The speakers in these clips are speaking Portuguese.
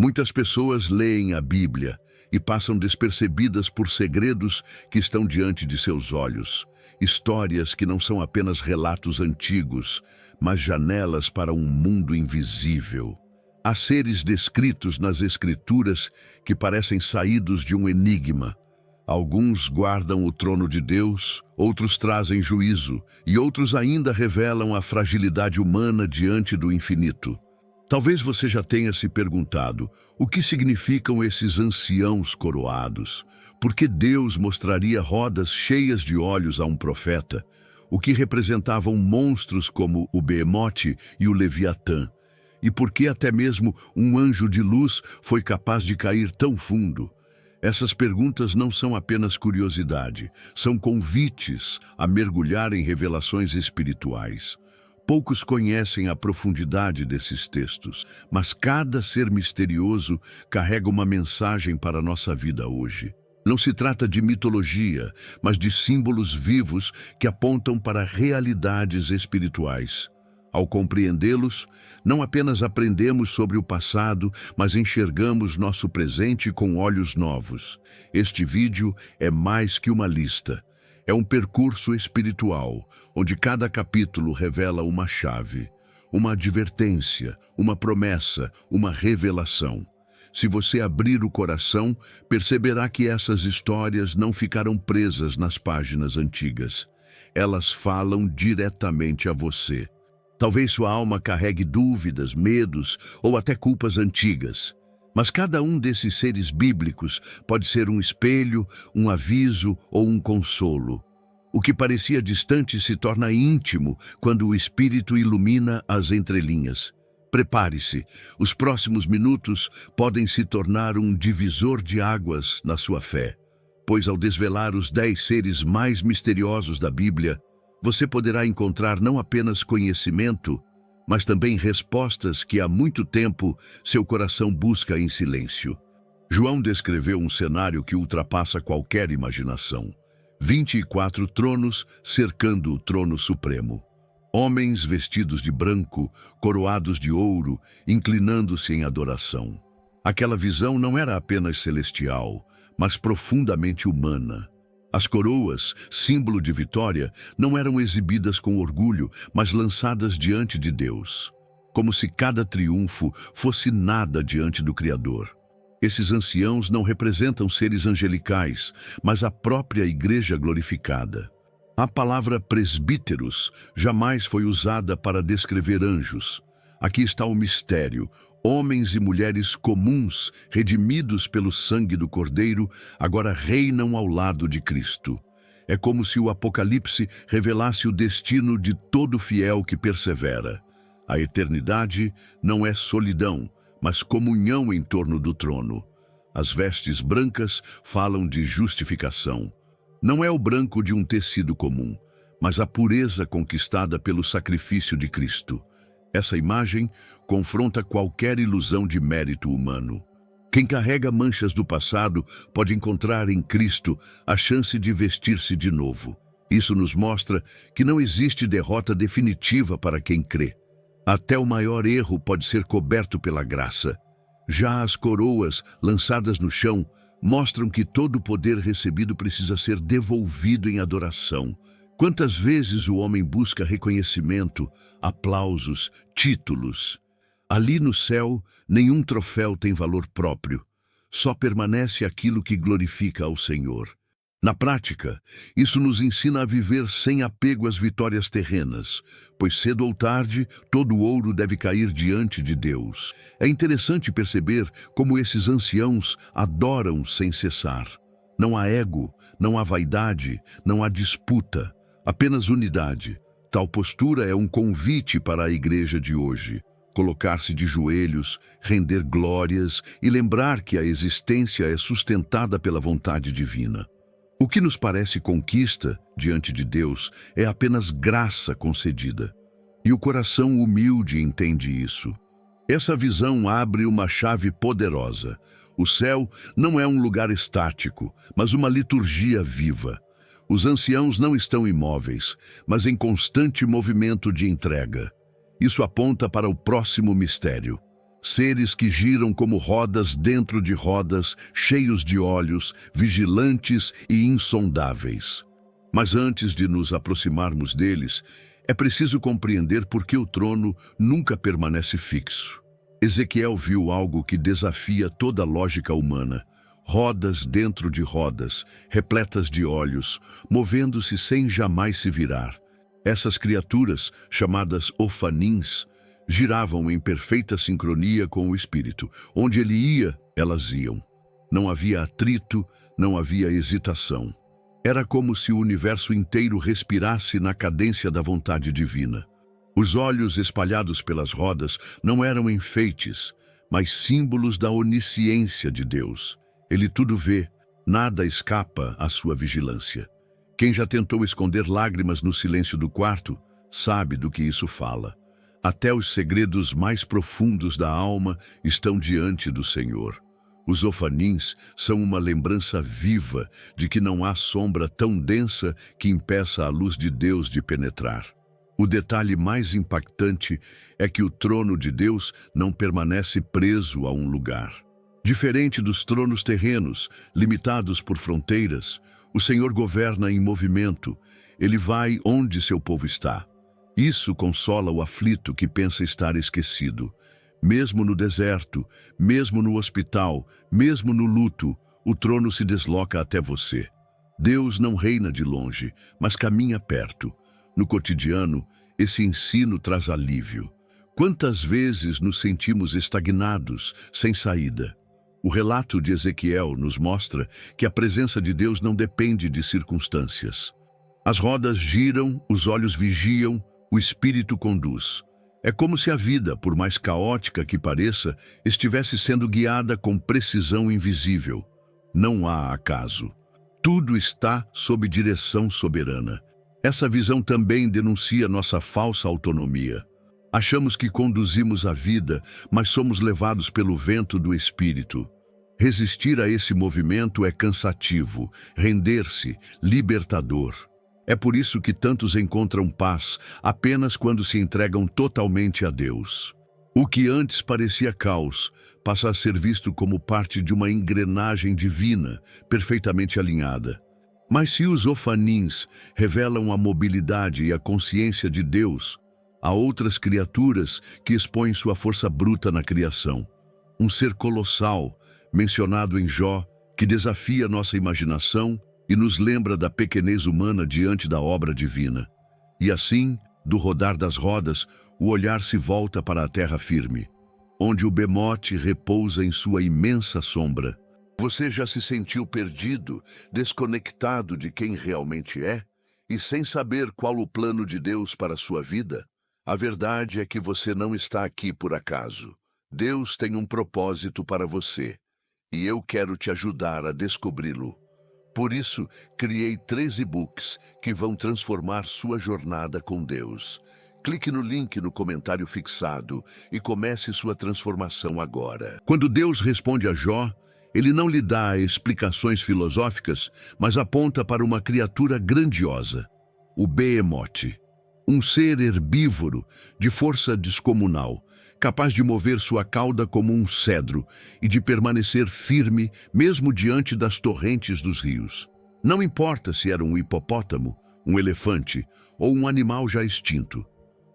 Muitas pessoas leem a Bíblia e passam despercebidas por segredos que estão diante de seus olhos. Histórias que não são apenas relatos antigos, mas janelas para um mundo invisível. Há seres descritos nas Escrituras que parecem saídos de um enigma. Alguns guardam o trono de Deus, outros trazem juízo, e outros ainda revelam a fragilidade humana diante do infinito. Talvez você já tenha se perguntado o que significam esses anciãos coroados. Por que Deus mostraria rodas cheias de olhos a um profeta? O que representavam monstros como o Behemote e o Leviatã? E por que até mesmo um anjo de luz foi capaz de cair tão fundo? Essas perguntas não são apenas curiosidade, são convites a mergulhar em revelações espirituais. Poucos conhecem a profundidade desses textos, mas cada ser misterioso carrega uma mensagem para a nossa vida hoje. Não se trata de mitologia, mas de símbolos vivos que apontam para realidades espirituais. Ao compreendê-los, não apenas aprendemos sobre o passado, mas enxergamos nosso presente com olhos novos. Este vídeo é mais que uma lista. É um percurso espiritual, onde cada capítulo revela uma chave, uma advertência, uma promessa, uma revelação. Se você abrir o coração, perceberá que essas histórias não ficaram presas nas páginas antigas. Elas falam diretamente a você. Talvez sua alma carregue dúvidas, medos ou até culpas antigas. Mas cada um desses seres bíblicos pode ser um espelho, um aviso ou um consolo. O que parecia distante se torna íntimo quando o Espírito ilumina as entrelinhas. Prepare-se, os próximos minutos podem se tornar um divisor de águas na sua fé, pois ao desvelar os 10 seres mais misteriosos da Bíblia, você poderá encontrar não apenas conhecimento, mas também respostas que há muito tempo seu coração busca em silêncio. João descreveu um cenário que ultrapassa qualquer imaginação. 24 tronos cercando o trono supremo. Homens vestidos de branco, coroados de ouro, inclinando-se em adoração. Aquela visão não era apenas celestial, mas profundamente humana. As coroas, símbolo de vitória, não eram exibidas com orgulho, mas lançadas diante de Deus, como se cada triunfo fosse nada diante do Criador. Esses anciãos não representam seres angelicais, mas a própria igreja glorificada. A palavra presbíteros jamais foi usada para descrever anjos. Aqui está o mistério. Homens e mulheres comuns, redimidos pelo sangue do Cordeiro, agora reinam ao lado de Cristo. É como se o Apocalipse revelasse o destino de todo fiel que persevera. A eternidade não é solidão, mas comunhão em torno do trono. As vestes brancas falam de justificação. Não é o branco de um tecido comum, mas a pureza conquistada pelo sacrifício de Cristo. Essa imagem confronta qualquer ilusão de mérito humano. Quem carrega manchas do passado pode encontrar em Cristo a chance de vestir-se de novo. Isso nos mostra que não existe derrota definitiva para quem crê. Até o maior erro pode ser coberto pela graça. Já as coroas, lançadas no chão, mostram que todo o poder recebido precisa ser devolvido em adoração. Quantas vezes o homem busca reconhecimento, aplausos, títulos? Ali no céu, nenhum troféu tem valor próprio. Só permanece aquilo que glorifica ao Senhor. Na prática, isso nos ensina a viver sem apego às vitórias terrenas, pois cedo ou tarde, todo o ouro deve cair diante de Deus. É interessante perceber como esses anciãos adoram sem cessar. Não há ego, não há vaidade, não há disputa. Apenas unidade. Tal postura é um convite para a igreja de hoje. Colocar-se de joelhos, render glórias e lembrar que a existência é sustentada pela vontade divina. O que nos parece conquista diante de Deus é apenas graça concedida. E o coração humilde entende isso. Essa visão abre uma chave poderosa. O céu não é um lugar estático, mas uma liturgia viva. Os anciãos não estão imóveis, mas em constante movimento de entrega. Isso aponta para o próximo mistério. Seres que giram como rodas dentro de rodas, cheios de olhos, vigilantes e insondáveis. Mas antes de nos aproximarmos deles, é preciso compreender por que o trono nunca permanece fixo. Ezequiel viu algo que desafia toda a lógica humana. Rodas dentro de rodas, repletas de olhos, movendo-se sem jamais se virar. Essas criaturas, chamadas ofanins, giravam em perfeita sincronia com o espírito. Onde ele ia, elas iam. Não havia atrito, não havia hesitação. Era como se o universo inteiro respirasse na cadência da vontade divina. Os olhos espalhados pelas rodas não eram enfeites, mas símbolos da onisciência de Deus. Ele tudo vê, nada escapa à sua vigilância. Quem já tentou esconder lágrimas no silêncio do quarto, sabe do que isso fala. Até os segredos mais profundos da alma estão diante do Senhor. Os ofanins são uma lembrança viva de que não há sombra tão densa que impeça a luz de Deus de penetrar. O detalhe mais impactante é que o trono de Deus não permanece preso a um lugar. Diferente dos tronos terrenos, limitados por fronteiras, o Senhor governa em movimento. Ele vai onde seu povo está. Isso consola o aflito que pensa estar esquecido. Mesmo no deserto, mesmo no hospital, mesmo no luto, o trono se desloca até você. Deus não reina de longe, mas caminha perto. No cotidiano, esse ensino traz alívio. Quantas vezes nos sentimos estagnados, sem saída? O relato de Ezequiel nos mostra que a presença de Deus não depende de circunstâncias. As rodas giram, os olhos vigiam, o espírito conduz. É como se a vida, por mais caótica que pareça, estivesse sendo guiada com precisão invisível. Não há acaso. Tudo está sob direção soberana. Essa visão também denuncia nossa falsa autonomia. Achamos que conduzimos a vida, mas somos levados pelo vento do espírito. Resistir a esse movimento é cansativo, render-se, libertador. É por isso que tantos encontram paz apenas quando se entregam totalmente a Deus. O que antes parecia caos passa a ser visto como parte de uma engrenagem divina, perfeitamente alinhada. Mas se os ofanins revelam a mobilidade e a consciência de Deus, há outras criaturas que expõem sua força bruta na criação. Um ser colossal, mencionado em Jó, que desafia nossa imaginação e nos lembra da pequenez humana diante da obra divina. E assim, do rodar das rodas, o olhar se volta para a terra firme, onde o Bemote repousa em sua imensa sombra. Você já se sentiu perdido, desconectado de quem realmente é, e sem saber qual o plano de Deus para a sua vida? A verdade é que você não está aqui por acaso. Deus tem um propósito para você, e eu quero te ajudar a descobri-lo. Por isso, criei 3 e-books que vão transformar sua jornada com Deus. Clique no link no comentário fixado e comece sua transformação agora. Quando Deus responde a Jó, ele não lhe dá explicações filosóficas, mas aponta para uma criatura grandiosa, o Behemote, um ser herbívoro de força descomunal, capaz de mover sua cauda como um cedro e de permanecer firme mesmo diante das torrentes dos rios. Não importa se era um hipopótamo, um elefante ou um animal já extinto.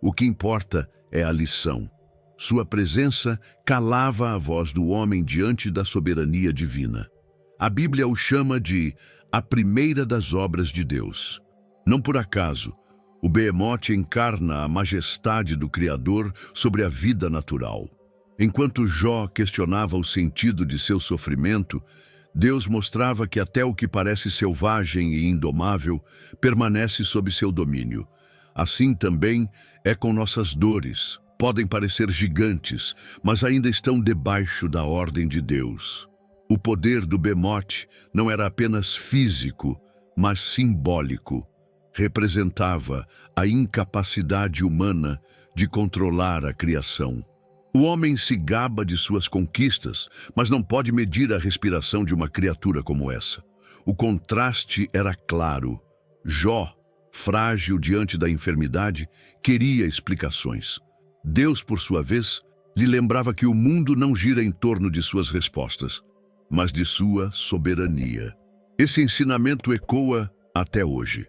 O que importa é a lição. Sua presença calava a voz do homem diante da soberania divina. A Bíblia o chama de a primeira das obras de Deus. Não por acaso, o Behemote encarna a majestade do Criador sobre a vida natural. Enquanto Jó questionava o sentido de seu sofrimento, Deus mostrava que até o que parece selvagem e indomável permanece sob seu domínio. Assim também é com nossas dores. Podem parecer gigantes, mas ainda estão debaixo da ordem de Deus. O poder do Behemote não era apenas físico, mas simbólico. Representava a incapacidade humana de controlar a criação. O homem se gaba de suas conquistas, mas não pode medir a respiração de uma criatura como essa. O contraste era claro. Jó, frágil diante da enfermidade, queria explicações. Deus, por sua vez, Lhe lembrava que o mundo não gira em torno de suas respostas, mas de sua soberania. Esse ensinamento ecoa até hoje.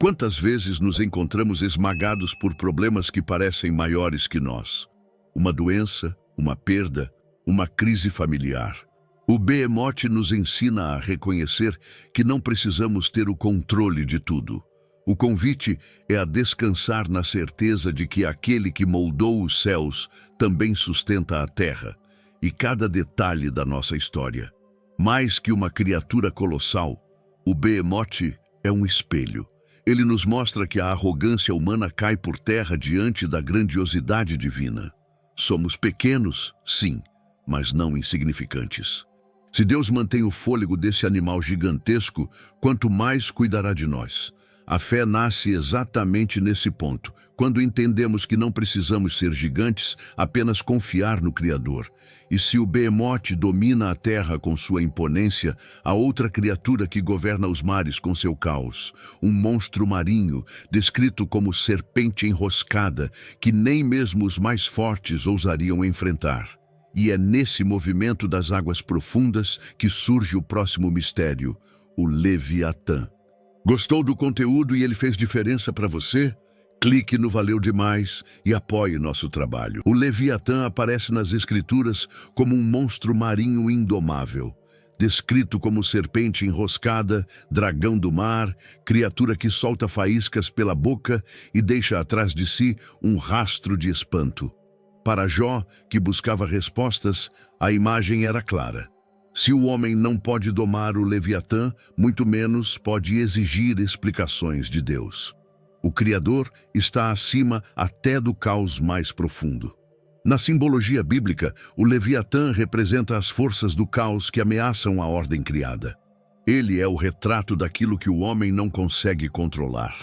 Quantas vezes nos encontramos esmagados por problemas que parecem maiores que nós? Uma doença, uma perda, uma crise familiar. O Behemoth nos ensina a reconhecer que não precisamos ter o controle de tudo. O convite é a descansar na certeza de que aquele que moldou os céus também sustenta a terra e cada detalhe da nossa história. Mais que uma criatura colossal, o Behemoth é um espelho. Ele nos mostra que a arrogância humana cai por terra diante da grandiosidade divina. Somos pequenos, sim, mas não insignificantes. Se Deus mantém o fôlego desse animal gigantesco, quanto mais cuidará de nós. A fé nasce exatamente nesse ponto, quando entendemos que não precisamos ser gigantes, apenas confiar no Criador. E se o Behemoth domina a terra com sua imponência, a outra criatura que governa os mares com seu caos, um monstro marinho, descrito como serpente enroscada, que nem mesmo os mais fortes ousariam enfrentar. E é nesse movimento das águas profundas que surge o próximo mistério, o Leviatã. Gostou do conteúdo e ele fez diferença para você? Clique no Valeu Demais e apoie nosso trabalho. O Leviatã aparece nas Escrituras como um monstro marinho indomável, descrito como serpente enroscada, dragão do mar, criatura que solta faíscas pela boca e deixa atrás de si um rastro de espanto. Para Jó, que buscava respostas, a imagem era clara. Se o homem não pode domar o Leviatã, muito menos pode exigir explicações de Deus. O Criador está acima até do caos mais profundo. Na simbologia bíblica, o Leviatã representa as forças do caos que ameaçam a ordem criada. Ele é o retrato daquilo que o homem não consegue controlar.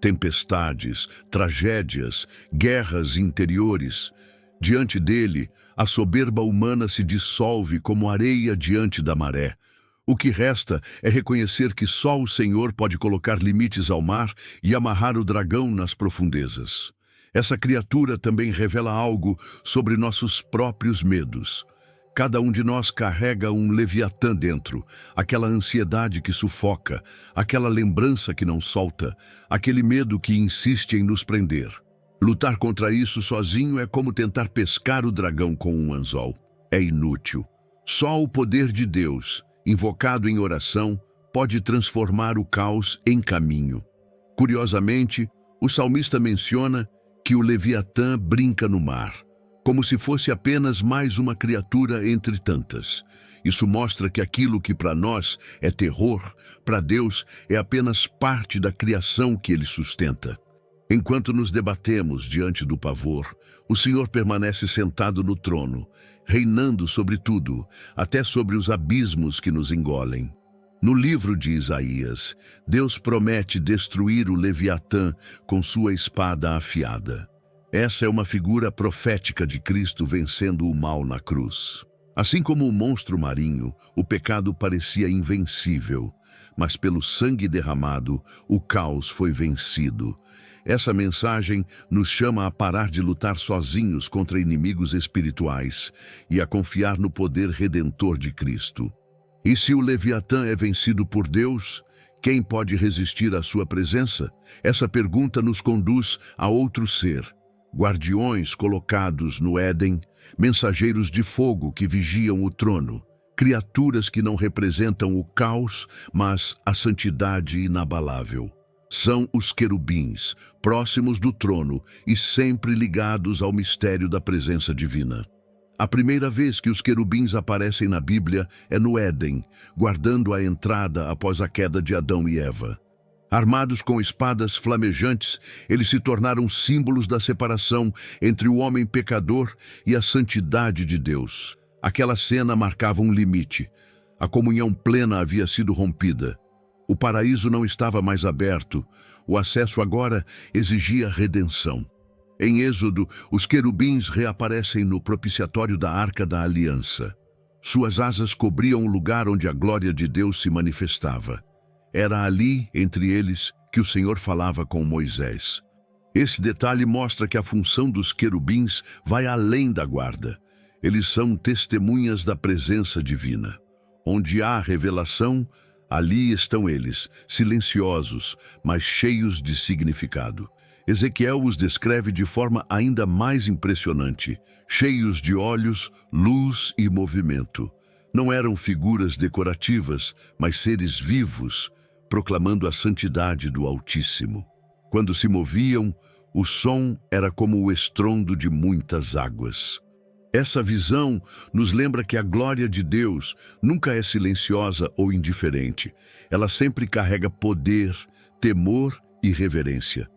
Tempestades, tragédias, guerras interiores. Diante dele, a soberba humana se dissolve como areia diante da maré. O que resta é reconhecer que só o Senhor pode colocar limites ao mar e amarrar o dragão nas profundezas. Essa criatura também revela algo sobre nossos próprios medos. Cada um de nós carrega um Leviatã dentro, aquela ansiedade que sufoca, aquela lembrança que não solta, aquele medo que insiste em nos prender. Lutar contra isso sozinho é como tentar pescar o dragão com um anzol. É inútil. Só o poder de Deus, invocado em oração, pode transformar o caos em caminho. Curiosamente, o salmista menciona que o Leviatã brinca no mar, como se fosse apenas mais uma criatura entre tantas. Isso mostra que aquilo que para nós é terror, para Deus é apenas parte da criação que ele sustenta. Enquanto nos debatemos diante do pavor, o Senhor permanece sentado no trono, reinando sobre tudo, até sobre os abismos que nos engolem. No livro de Isaías, Deus promete destruir o Leviatã com sua espada afiada. Essa é uma figura profética de Cristo vencendo o mal na cruz. Assim como o monstro marinho, o pecado parecia invencível, mas pelo sangue derramado, o caos foi vencido. Essa mensagem nos chama a parar de lutar sozinhos contra inimigos espirituais e a confiar no poder redentor de Cristo. E se o Leviatã é vencido por Deus, quem pode resistir à sua presença? Essa pergunta nos conduz a outro ser. Guardiões colocados no Éden, mensageiros de fogo que vigiam o trono, criaturas que não representam o caos, mas a santidade inabalável. São os querubins, próximos do trono e sempre ligados ao mistério da presença divina. A primeira vez que os querubins aparecem na Bíblia é no Éden, guardando a entrada após a queda de Adão e Eva. Armados com espadas flamejantes, eles se tornaram símbolos da separação entre o homem pecador e a santidade de Deus. Aquela cena marcava um limite. A comunhão plena havia sido rompida. O paraíso não estava mais aberto. O acesso agora exigia redenção. Em Êxodo, os querubins reaparecem no propiciatório da Arca da Aliança. Suas asas cobriam o lugar onde a glória de Deus se manifestava. Era ali, entre eles, que o Senhor falava com Moisés. Esse detalhe mostra que a função dos querubins vai além da guarda. Eles são testemunhas da presença divina. Onde há revelação, ali estão eles, silenciosos, mas cheios de significado. Ezequiel os descreve de forma ainda mais impressionante, cheios de olhos, luz e movimento. Não eram figuras decorativas, mas seres vivos, proclamando a santidade do Altíssimo. Quando se moviam, o som era como o estrondo de muitas águas. Essa visão nos lembra que a glória de Deus nunca é silenciosa ou indiferente. Ela sempre carrega poder, temor e reverência.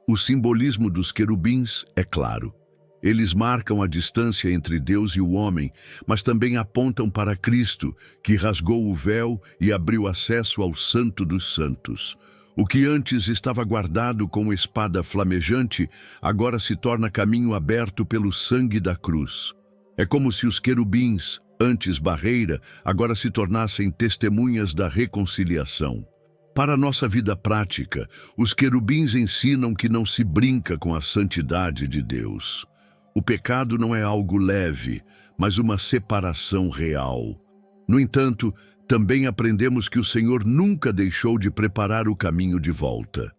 O simbolismo dos querubins é claro. Eles marcam a distância entre Deus e o homem, mas também apontam para Cristo, que rasgou o véu e abriu acesso ao Santo dos Santos. O que antes estava guardado com espada flamejante, agora se torna caminho aberto pelo sangue da cruz. É como se os querubins, antes barreira, agora se tornassem testemunhas da reconciliação. Para a nossa vida prática, os querubins ensinam que não se brinca com a santidade de Deus. O pecado não é algo leve, mas uma separação real. No entanto, também aprendemos que o Senhor nunca deixou de preparar o caminho de volta.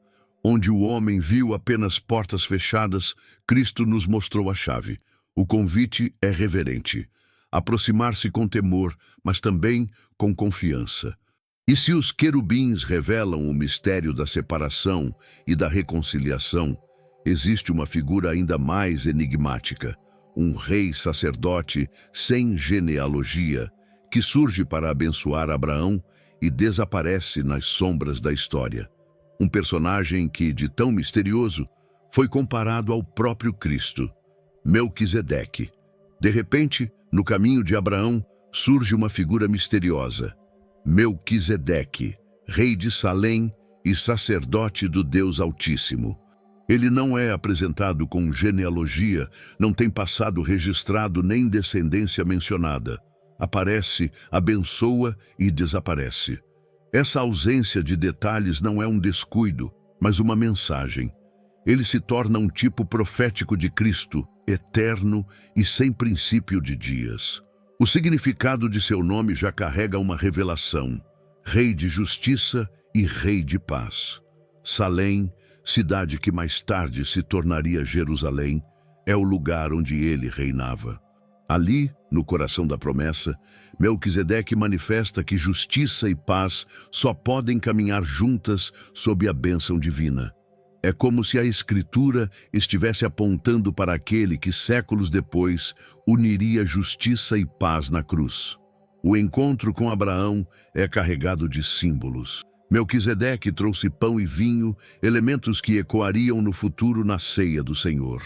Onde o homem viu apenas portas fechadas, Cristo nos mostrou a chave. O convite é reverente, aproximar-se com temor, mas também com confiança. E se os querubins revelam o mistério da separação e da reconciliação, existe uma figura ainda mais enigmática, um rei sacerdote sem genealogia, que surge para abençoar Abraão e desaparece nas sombras da história. Um personagem que, de tão misterioso, foi comparado ao próprio Cristo, Melquisedeque. De repente, no caminho de Abraão, surge uma figura misteriosa, Melquisedeque, rei de Salém e sacerdote do Deus Altíssimo. Ele não é apresentado com genealogia, não tem passado registrado nem descendência mencionada. Aparece, abençoa e desaparece. Essa ausência de detalhes não é um descuido, mas uma mensagem. Ele se torna um tipo profético de Cristo, eterno e sem princípio de dias. O significado de seu nome já carrega uma revelação: Rei de Justiça e Rei de Paz. Salém, cidade que mais tarde se tornaria Jerusalém, é o lugar onde ele reinava. Ali, no coração da promessa, Melquisedeque manifesta que justiça e paz só podem caminhar juntas sob a bênção divina. É como se a Escritura estivesse apontando para aquele que, séculos depois, uniria justiça e paz na cruz. O encontro com Abraão é carregado de símbolos. Melquisedeque trouxe pão e vinho, elementos que ecoariam no futuro na ceia do Senhor.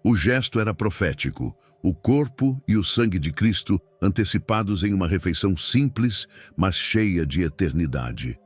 O gesto era profético, o corpo e o sangue de Cristo antecipados em uma refeição simples, mas cheia de eternidade.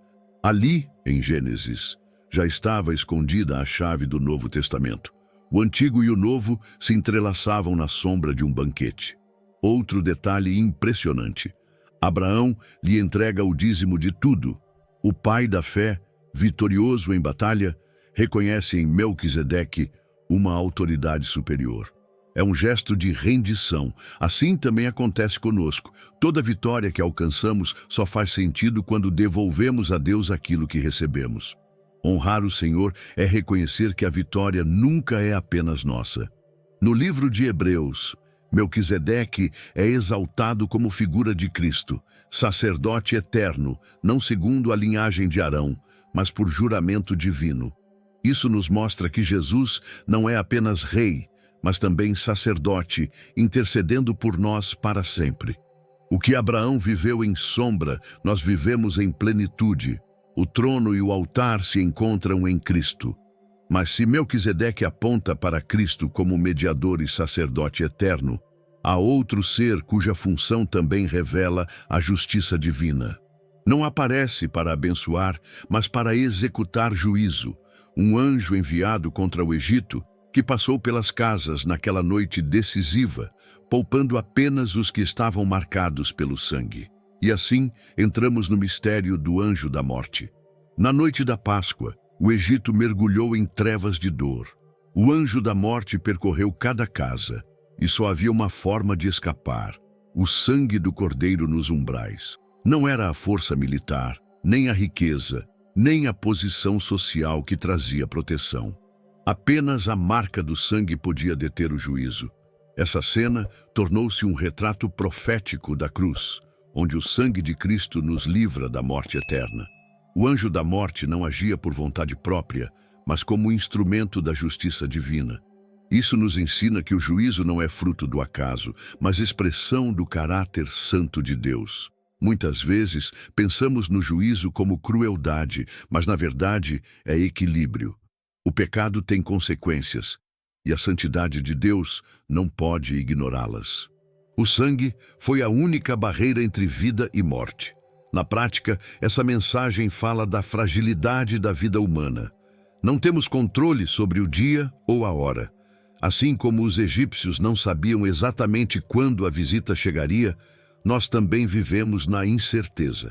Ali, em Gênesis, já estava escondida a chave do Novo Testamento. O Antigo e o Novo se entrelaçavam na sombra de um banquete. Outro detalhe impressionante: Abraão lhe entrega o dízimo de tudo. O pai da fé, vitorioso em batalha, reconhece em Melquisedeque uma autoridade superior. É um gesto de rendição. Assim também acontece conosco. Toda vitória que alcançamos só faz sentido quando devolvemos a Deus aquilo que recebemos. Honrar o Senhor é reconhecer que a vitória nunca é apenas nossa. No livro de Hebreus, Melquisedeque é exaltado como figura de Cristo, sacerdote eterno, não segundo a linhagem de Arão, mas por juramento divino. Isso nos mostra que Jesus não é apenas rei, mas também sacerdote, intercedendo por nós para sempre. O que Abraão viveu em sombra, nós vivemos em plenitude. O trono e o altar se encontram em Cristo. Mas se Melquisedeque aponta para Cristo como mediador e sacerdote eterno, há outro ser cuja função também revela a justiça divina. Não aparece para abençoar, mas para executar juízo. Um anjo enviado contra o Egito, que passou pelas casas naquela noite decisiva, poupando apenas os que estavam marcados pelo sangue. E assim, entramos no mistério do anjo da morte. Na noite da Páscoa, o Egito mergulhou em trevas de dor. O anjo da morte percorreu cada casa. E só havia uma forma de escapar: o sangue do Cordeiro nos umbrais. Não era a força militar, nem a riqueza, nem a posição social que trazia proteção. Apenas a marca do sangue podia deter o juízo. Essa cena tornou-se um retrato profético da cruz, onde o sangue de Cristo nos livra da morte eterna. O anjo da morte não agia por vontade própria, mas como instrumento da justiça divina. Isso nos ensina que o juízo não é fruto do acaso, mas expressão do caráter santo de Deus. Muitas vezes pensamos no juízo como crueldade, mas na verdade é equilíbrio. O pecado tem consequências, e a santidade de Deus não pode ignorá-las. O sangue foi a única barreira entre vida e morte. Na prática, essa mensagem fala da fragilidade da vida humana. Não temos controle sobre o dia ou a hora. Assim como os egípcios não sabiam exatamente quando a visita chegaria, nós também vivemos na incerteza.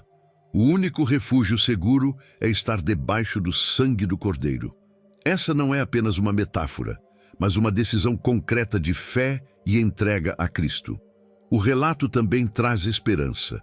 O único refúgio seguro é estar debaixo do sangue do Cordeiro. Essa não é apenas uma metáfora, mas uma decisão concreta de fé e entrega a Cristo. O relato também traz esperança.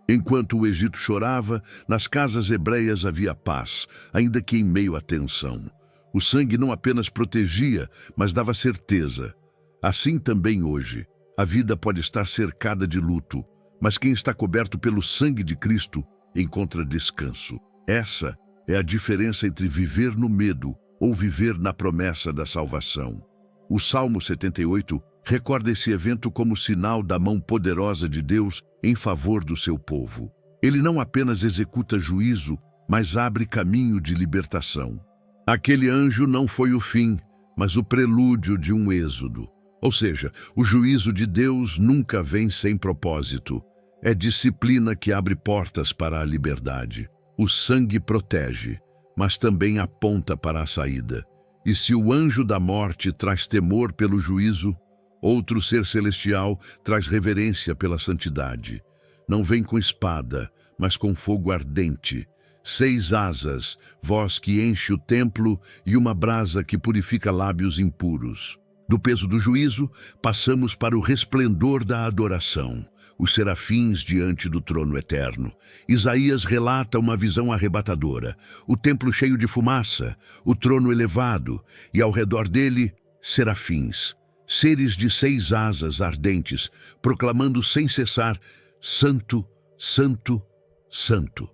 Enquanto o Egito chorava, nas casas hebreias havia paz, ainda que em meio à tensão. O sangue não apenas protegia, mas dava certeza. Assim também hoje, a vida pode estar cercada de luto, mas quem está coberto pelo sangue de Cristo encontra descanso. Essa é a diferença entre viver no medo ou viver na promessa da salvação. O Salmo 78 recorda esse evento como sinal da mão poderosa de Deus em favor do seu povo. Ele não apenas executa juízo, mas abre caminho de libertação. Aquele anjo não foi o fim, mas o prelúdio de um êxodo. Ou seja, o juízo de Deus nunca vem sem propósito. É disciplina que abre portas para a liberdade. O sangue protege, mas também aponta para a saída. E se o anjo da morte traz temor pelo juízo, outro ser celestial traz reverência pela santidade. Não vem com espada, mas com fogo ardente. 6 asas, voz que enche o templo e uma brasa que purifica lábios impuros. Do peso do juízo, passamos para o resplendor da adoração, os serafins diante do trono eterno. Isaías relata uma visão arrebatadora, o templo cheio de fumaça, o trono elevado, e ao redor dele, serafins, seres de 6 asas ardentes, proclamando sem cessar: Santo, Santo, Santo.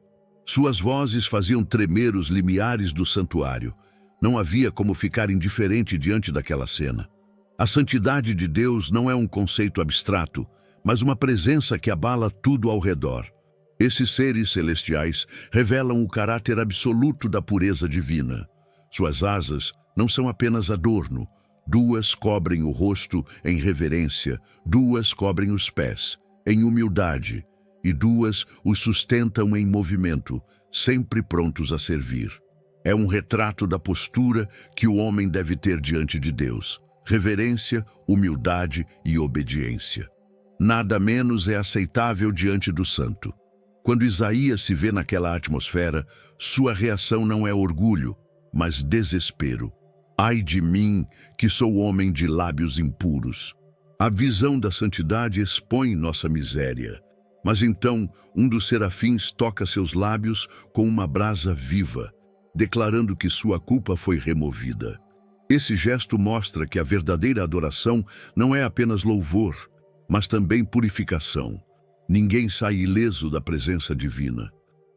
Suas vozes faziam tremer os limiares do santuário. Não havia como ficar indiferente diante daquela cena. A santidade de Deus não é um conceito abstrato, mas uma presença que abala tudo ao redor. Esses seres celestiais revelam o caráter absoluto da pureza divina. Suas asas não são apenas adorno. 2 cobrem o rosto em reverência, 2 cobrem os pés em humildade, e 2 os sustentam em movimento, sempre prontos a servir. É um retrato da postura que o homem deve ter diante de Deus: reverência, humildade e obediência. Nada menos é aceitável diante do santo. Quando Isaías se vê naquela atmosfera, sua reação não é orgulho, mas desespero. Ai de mim, que sou homem de lábios impuros. A visão da santidade expõe nossa miséria. Mas então, um dos serafins toca seus lábios com uma brasa viva, declarando que sua culpa foi removida. Esse gesto mostra que a verdadeira adoração não é apenas louvor, mas também purificação. Ninguém sai ileso da presença divina.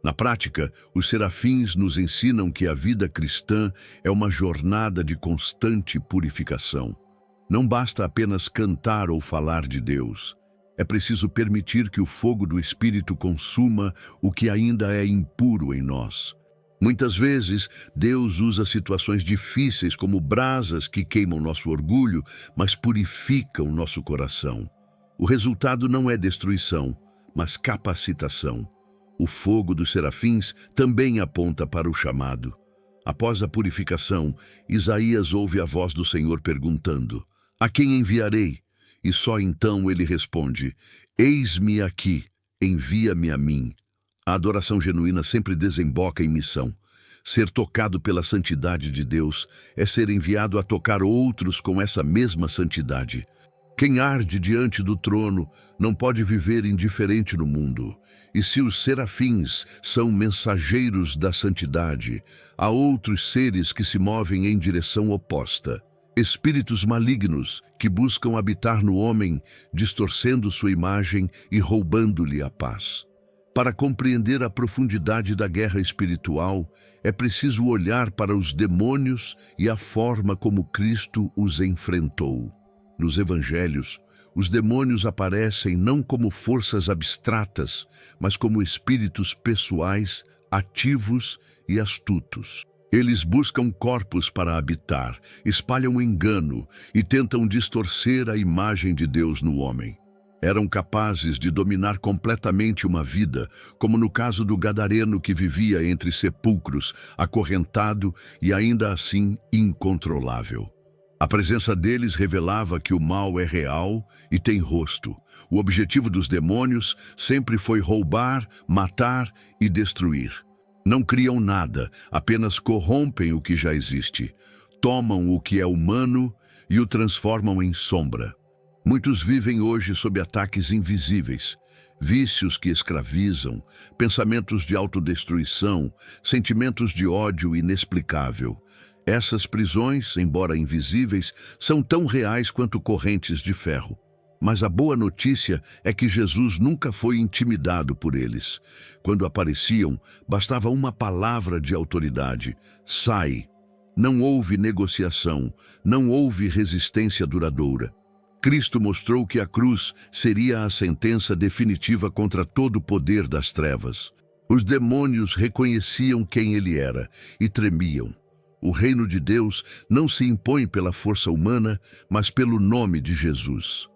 Na prática, os serafins nos ensinam que a vida cristã é uma jornada de constante purificação. Não basta apenas cantar ou falar de Deus. É preciso permitir que o fogo do Espírito consuma o que ainda é impuro em nós. Muitas vezes, Deus usa situações difíceis como brasas que queimam nosso orgulho, mas purificam nosso coração. O resultado não é destruição, mas capacitação. O fogo dos serafins também aponta para o chamado. Após a purificação, Isaías ouve a voz do Senhor perguntando: A quem enviarei? E só então ele responde: Eis-me aqui, envia-me a mim. A adoração genuína sempre desemboca em missão. Ser tocado pela santidade de Deus é ser enviado a tocar outros com essa mesma santidade. Quem arde diante do trono não pode viver indiferente no mundo. E se os serafins são mensageiros da santidade, há outros seres que se movem em direção oposta. Espíritos malignos que buscam habitar no homem, distorcendo sua imagem e roubando-lhe a paz. Para compreender a profundidade da guerra espiritual, é preciso olhar para os demônios e a forma como Cristo os enfrentou. Nos evangelhos, os demônios aparecem não como forças abstratas, mas como espíritos pessoais, ativos e astutos. Eles buscam corpos para habitar, espalham engano e tentam distorcer a imagem de Deus no homem. Eram capazes de dominar completamente uma vida, como no caso do gadareno que vivia entre sepulcros, acorrentado e ainda assim incontrolável. A presença deles revelava que o mal é real e tem rosto. O objetivo dos demônios sempre foi roubar, matar e destruir. Não criam nada, apenas corrompem o que já existe. Tomam o que é humano e o transformam em sombra. Muitos vivem hoje sob ataques invisíveis, vícios que escravizam, pensamentos de autodestruição, sentimentos de ódio inexplicável. Essas prisões, embora invisíveis, são tão reais quanto correntes de ferro. Mas a boa notícia é que Jesus nunca foi intimidado por eles. Quando apareciam, bastava uma palavra de autoridade: sai. Não houve negociação, não houve resistência duradoura. Cristo mostrou que a cruz seria a sentença definitiva contra todo o poder das trevas. Os demônios reconheciam quem ele era e tremiam. O reino de Deus não se impõe pela força humana, mas pelo nome de Jesus.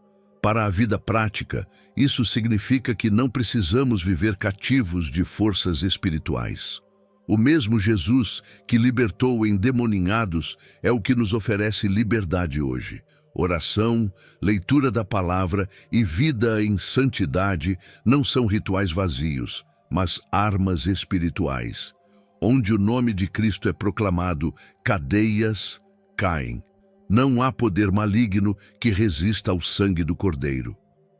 Para a vida prática, isso significa que não precisamos viver cativos de forças espirituais. O mesmo Jesus que libertou endemoninhados é o que nos oferece liberdade hoje. Oração, leitura da palavra e vida em santidade não são rituais vazios, mas armas espirituais. Onde o nome de Cristo é proclamado, cadeias caem. Não há poder maligno que resista ao sangue do Cordeiro.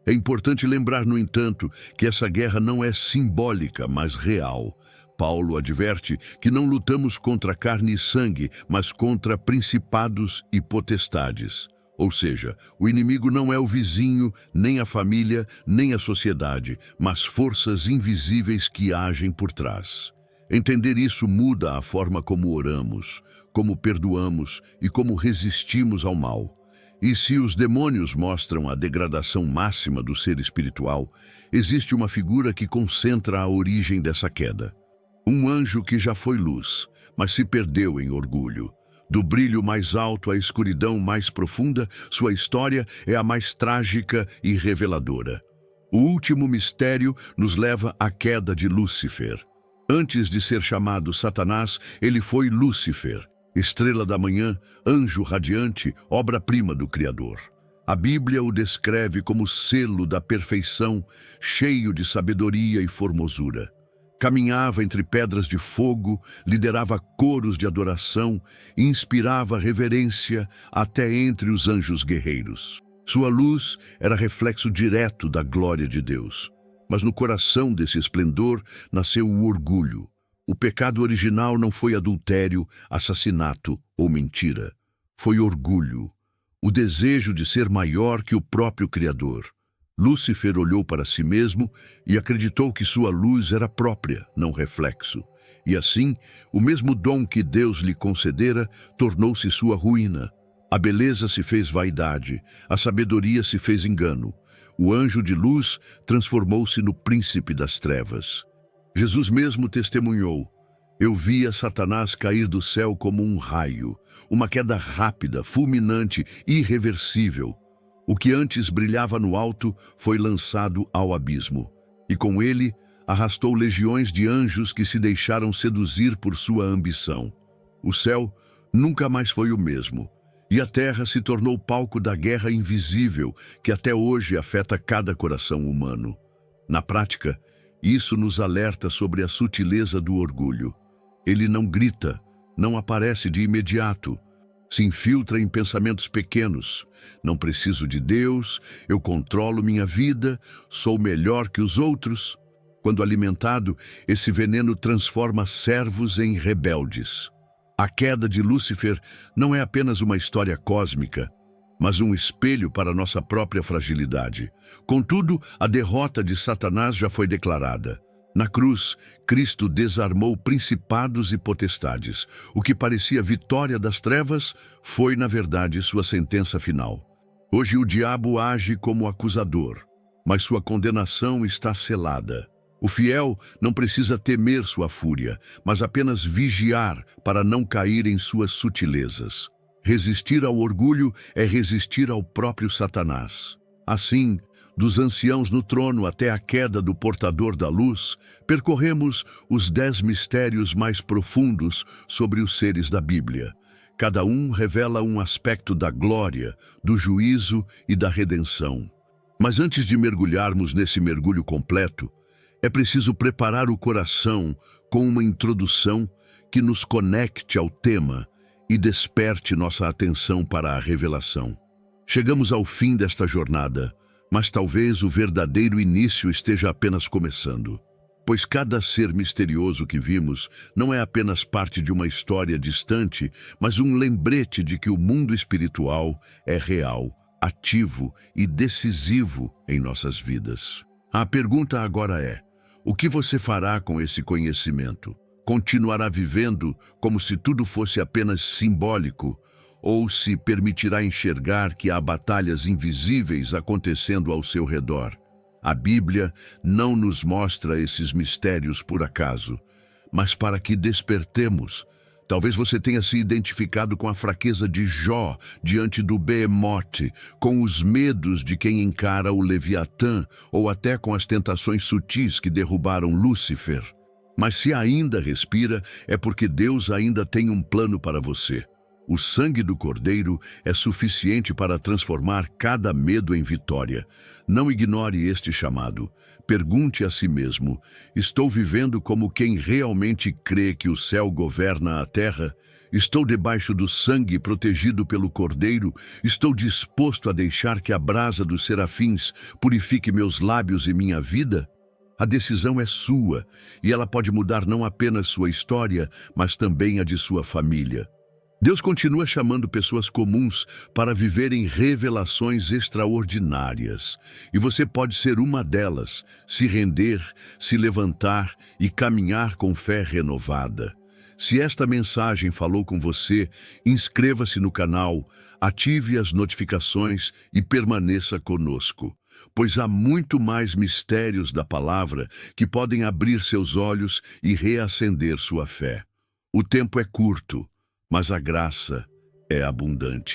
É importante lembrar, no entanto, que essa guerra não é simbólica, mas real. Paulo adverte que não lutamos contra carne e sangue, mas contra principados e potestades. Ou seja, o inimigo não é o vizinho, nem a família, nem a sociedade, mas forças invisíveis que agem por trás. Entender isso muda a forma como oramos, como perdoamos e como resistimos ao mal. E se os demônios mostram a degradação máxima do ser espiritual, existe uma figura que concentra a origem dessa queda. Um anjo que já foi luz, mas se perdeu em orgulho. Do brilho mais alto à escuridão mais profunda, sua história é a mais trágica e reveladora. O último mistério nos leva à queda de Lúcifer. Antes de ser chamado Satanás, ele foi Lúcifer, estrela da manhã, anjo radiante, obra-prima do Criador. A Bíblia o descreve como selo da perfeição, cheio de sabedoria e formosura. Caminhava entre pedras de fogo, liderava coros de adoração e inspirava reverência até entre os anjos guerreiros. Sua luz era reflexo direto da glória de Deus. Mas no coração desse esplendor nasceu o orgulho. O pecado original não foi adultério, assassinato ou mentira. Foi orgulho, o desejo de ser maior que o próprio Criador. Lúcifer olhou para si mesmo e acreditou que sua luz era própria, não reflexo. E assim, o mesmo dom que Deus lhe concedera tornou-se sua ruína. A beleza se fez vaidade, a sabedoria se fez engano. O anjo de luz transformou-se no príncipe das trevas. Jesus mesmo testemunhou: eu via Satanás cair do céu como um raio, uma queda rápida, fulminante, irreversível. O que antes brilhava no alto foi lançado ao abismo, e com ele arrastou legiões de anjos que se deixaram seduzir por sua ambição. O céu nunca mais foi o mesmo. E a terra se tornou palco da guerra invisível que até hoje afeta cada coração humano. Na prática, isso nos alerta sobre a sutileza do orgulho. Ele não grita, não aparece de imediato, Se infiltra em pensamentos pequenos. Não preciso de Deus, eu controlo minha vida, sou melhor que os outros. Quando alimentado, esse veneno transforma servos em rebeldes. A queda de Lúcifer não é apenas uma história cósmica, mas um espelho para nossa própria fragilidade. Contudo, a derrota de Satanás já foi declarada. Na cruz, Cristo desarmou principados e potestades. O que parecia vitória das trevas foi, na verdade, sua sentença final. Hoje o diabo age como acusador, mas sua condenação está selada. O fiel não precisa temer sua fúria, mas apenas vigiar para não cair em suas sutilezas. Resistir ao orgulho é resistir ao próprio Satanás. Assim, dos anciãos no trono até a queda do portador da luz, percorremos os 10 mistérios mais profundos sobre os seres da Bíblia. Cada um revela um aspecto da glória, do juízo e da redenção. Mas antes de mergulharmos nesse mergulho completo, é preciso preparar o coração com uma introdução que nos conecte ao tema e desperte nossa atenção para a revelação. Chegamos ao fim desta jornada, mas talvez o verdadeiro início esteja apenas começando. Pois cada ser misterioso que vimos não é apenas parte de uma história distante, mas um lembrete de que o mundo espiritual é real, ativo e decisivo em nossas vidas. A pergunta agora é: o que você fará com esse conhecimento? Continuará vivendo como se tudo fosse apenas simbólico, ou se permitirá enxergar que há batalhas invisíveis acontecendo ao seu redor? A Bíblia não nos mostra esses mistérios por acaso, mas para que despertemos. Talvez você tenha se identificado com a fraqueza de Jó diante do Behemote, com os medos de quem encara o Leviatã, ou até com as tentações sutis que derrubaram Lúcifer. Mas se ainda respira, é porque Deus ainda tem um plano para você. O sangue do Cordeiro é suficiente para transformar cada medo em vitória. Não ignore este chamado. Pergunte a si mesmo: estou vivendo como quem realmente crê que o céu governa a terra? Estou debaixo do sangue protegido pelo Cordeiro? Estou disposto a deixar que a brasa dos serafins purifique meus lábios e minha vida? A decisão é sua, e ela pode mudar não apenas sua história, mas também a de sua família. Deus continua chamando pessoas comuns para viverem revelações extraordinárias. E você pode ser uma delas, se render, se levantar e caminhar com fé renovada. Se esta mensagem falou com você, inscreva-se no canal, ative as notificações e permaneça conosco. Pois há muito mais mistérios da palavra que podem abrir seus olhos e reacender sua fé. O tempo é curto, mas a graça é abundante.